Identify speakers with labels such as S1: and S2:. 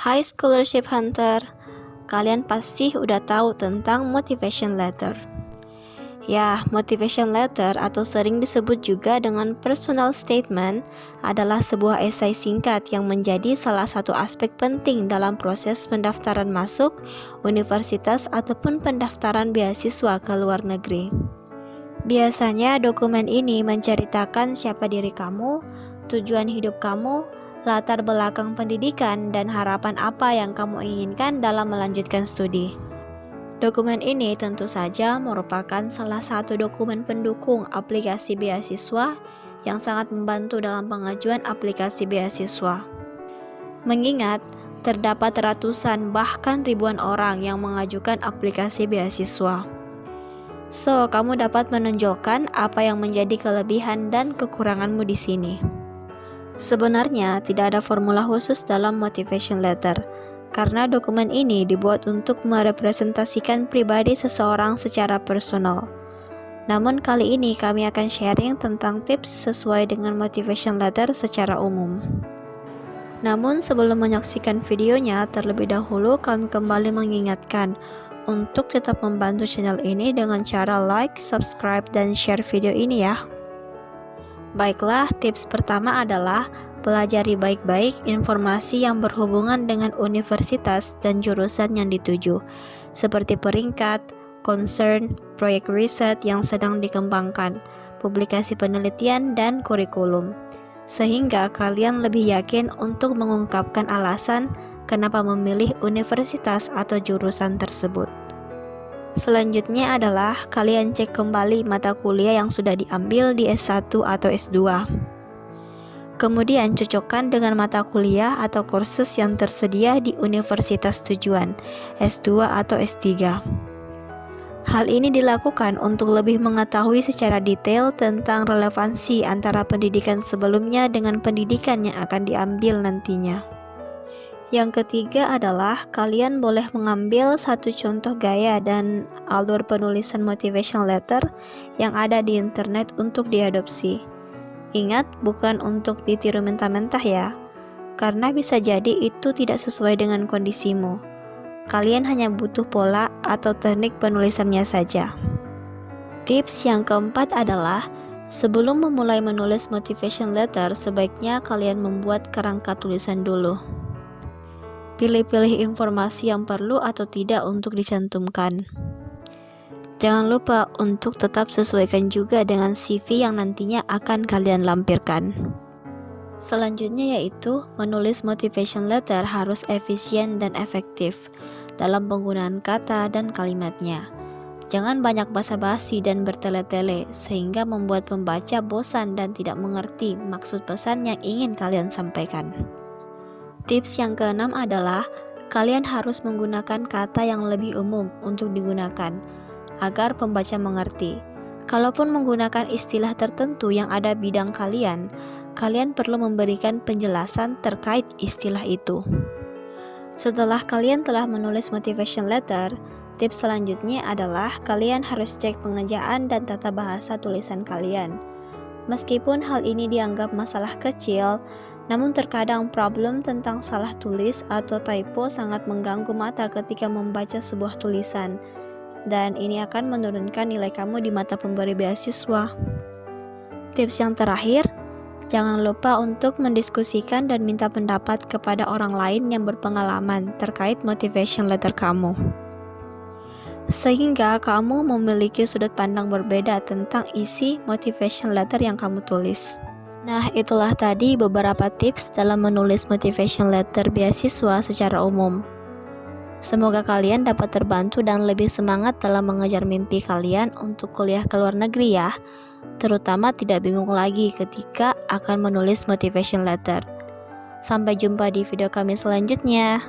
S1: Hai Scholarship Hunter, kalian pasti udah tahu tentang motivation letter. Ya, motivation letter atau sering disebut juga dengan personal statement adalah sebuah esai singkat yang menjadi salah satu aspek penting dalam proses pendaftaran masuk universitas ataupun pendaftaran beasiswa ke luar negeri. Biasanya dokumen ini menceritakan siapa diri kamu, tujuan hidup kamu, latar belakang pendidikan, dan harapan apa yang kamu inginkan dalam melanjutkan studi. Dokumen ini tentu saja merupakan salah satu dokumen pendukung aplikasi beasiswa yang sangat membantu dalam pengajuan aplikasi beasiswa. Mengingat terdapat ratusan bahkan ribuan orang yang mengajukan aplikasi beasiswa. So, kamu dapat menonjolkan apa yang menjadi kelebihan dan kekuranganmu di sini. Sebenarnya tidak ada formula khusus dalam motivation letter, karena dokumen ini dibuat untuk merepresentasikan pribadi seseorang secara personal. Namun kali ini kami akan sharing tentang tips sesuai dengan motivation letter secara umum. Namun sebelum menyaksikan videonya, terlebih dahulu kami kembali mengingatkan untuk tetap membantu channel ini dengan cara like, subscribe, dan share video ini ya. Baiklah, tips pertama adalah pelajari baik-baik informasi yang berhubungan dengan universitas dan jurusan yang dituju, seperti peringkat, concern, proyek riset yang sedang dikembangkan, publikasi penelitian, dan kurikulum, sehingga kalian lebih yakin untuk mengungkapkan alasan kenapa memilih universitas atau jurusan tersebut. Selanjutnya adalah kalian cek kembali mata kuliah yang sudah diambil di S1 atau S2. Kemudian cocokkan dengan mata kuliah atau kursus yang tersedia di universitas tujuan, S2 atau S3. Hal ini dilakukan untuk lebih mengetahui secara detail tentang relevansi antara pendidikan sebelumnya dengan pendidikan yang akan diambil nantinya. Yang ketiga adalah kalian boleh mengambil satu contoh gaya dan alur penulisan motivation letter yang ada di internet untuk diadopsi. Ingat, bukan untuk ditiru mentah-mentah ya, karena bisa jadi itu tidak sesuai dengan kondisimu. Kalian hanya butuh pola atau teknik penulisannya saja. Tips yang keempat adalah sebelum memulai menulis motivation letter, sebaiknya kalian membuat kerangka tulisan dulu. Pilih-pilih informasi yang perlu atau tidak untuk dicantumkan. Jangan lupa untuk tetap sesuaikan juga dengan CV yang nantinya akan kalian lampirkan. Selanjutnya yaitu menulis motivation letter harus efisien dan efektif dalam penggunaan kata dan kalimatnya. Jangan banyak basa-basi dan bertele-tele sehingga membuat pembaca bosan dan tidak mengerti maksud pesan yang ingin kalian sampaikan. Tips yang keenam adalah kalian harus menggunakan kata yang lebih umum untuk digunakan agar pembaca mengerti. Kalaupun menggunakan istilah tertentu yang ada bidang kalian perlu memberikan penjelasan terkait istilah itu. Setelah kalian telah menulis motivation letter, tips selanjutnya adalah kalian harus cek pengejaan dan tata bahasa tulisan kalian. Meskipun hal ini dianggap masalah kecil, namun terkadang problem tentang salah tulis atau typo sangat mengganggu mata ketika membaca sebuah tulisan, dan ini akan menurunkan nilai kamu di mata pemberi beasiswa. Tips yang terakhir, jangan lupa untuk mendiskusikan dan minta pendapat kepada orang lain yang berpengalaman terkait motivation letter kamu, sehingga kamu memiliki sudut pandang berbeda tentang isi motivation letter yang kamu tulis. Nah, itulah tadi beberapa tips dalam menulis motivation letter beasiswa secara umum. Semoga kalian dapat terbantu dan lebih semangat dalam mengejar mimpi kalian untuk kuliah ke luar negeri ya. Terutama tidak bingung lagi ketika akan menulis motivation letter. Sampai jumpa di video kami selanjutnya.